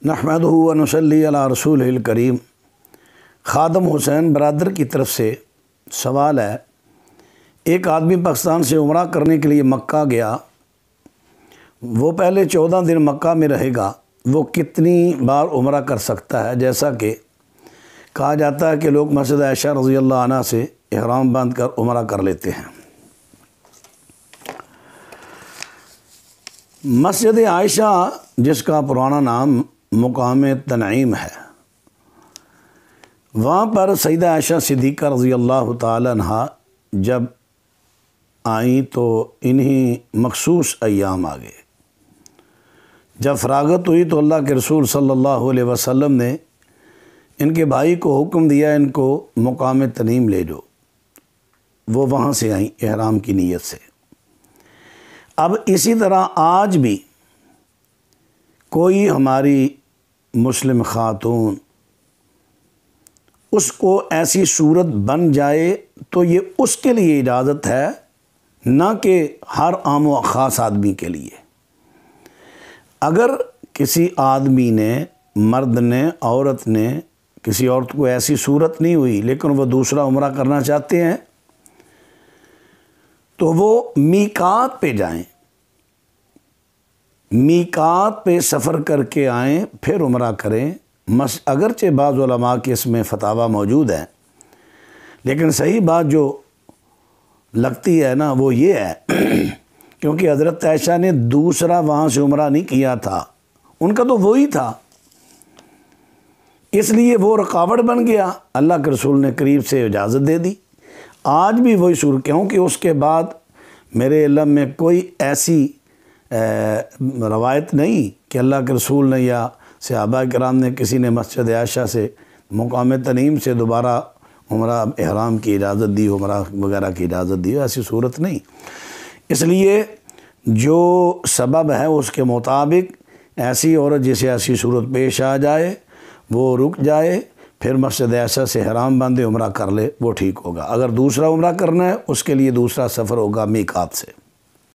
نحمدہ و نصلی علی رسولہ الکریم۔ خادم حسین برادر کی طرف سے سوال ہے، ایک آدمی پاکستان سے عمرہ کرنے کے لیے مکہ گیا، وہ پہلے 14 دن مکہ میں رہے گا، وہ کتنی بار عمرہ کر سکتا ہے؟ جیسا کہ کہا جاتا ہے کہ لوگ مسجد عائشہ رضی اللہ عنہ سے احرام باندھ کر عمرہ کر لیتے ہیں۔ مسجد عائشہ، جس کا پرانا نام مقام تنعیم ہے، وہاں پر سیدہ عائشہ صدیقہ رضی اللہ تعالی عنہ جب آئیں تو انہی مخصوص ایام آ گئے۔ جب فراغت ہوئی تو اللہ کے رسول صلی اللہ علیہ وسلم نے ان کے بھائی کو حکم دیا، ان کو مقام تنعیم لے جاؤ۔ وہ وہاں سے آئیں احرام کی نیت سے۔ اب اسی طرح آج بھی کوئی ہماری مسلم خاتون اس کو ایسی صورت بن جائے تو یہ اس کے لیے اجازت ہے، نہ کہ ہر عام و خاص آدمی کے لیے۔ اگر کسی آدمی نے، مرد نے، عورت نے، کسی عورت کو ایسی صورت نہیں ہوئی لیکن وہ دوسرا عمرہ کرنا چاہتے ہیں تو وہ میقات پہ جائیں، میقات پہ سفر کر کے آئیں، پھر عمرہ کریں۔ اگرچہ بعض علماء کے اس میں فتاویٰ موجود ہیں، لیکن صحیح بات جو لگتی ہے نا وہ یہ ہے کیونکہ حضرت عائشہ نے دوسرا وہاں سے عمرہ نہیں کیا تھا، ان کا تو وہی تھا، اس لیے وہ رکاوٹ بن گیا۔ اللہ کے رسول نے قریب سے اجازت دے دی۔ آج بھی وہی صورت، کیونکہ اس کے بعد میرے علم میں کوئی ایسی روایت نہیں کہ اللہ کے رسول نے یا صحابہ کرام نے کسی نے مسجد عائشہ سے مقام تنعیم سے دوبارہ عمرہ احرام کی اجازت دی، عمرہ وغیرہ کی اجازت دی، ایسی صورت نہیں۔ اس لیے جو سبب ہے اس کے مطابق ایسی عورت جسے ایسی صورت پیش آ جائے وہ رک جائے، پھر مسجد عائشہ سے احرام باندھے عمرہ کر لے، وہ ٹھیک ہوگا۔ اگر دوسرا عمرہ کرنا ہے اس کے لیے دوسرا سفر ہوگا میقات سے۔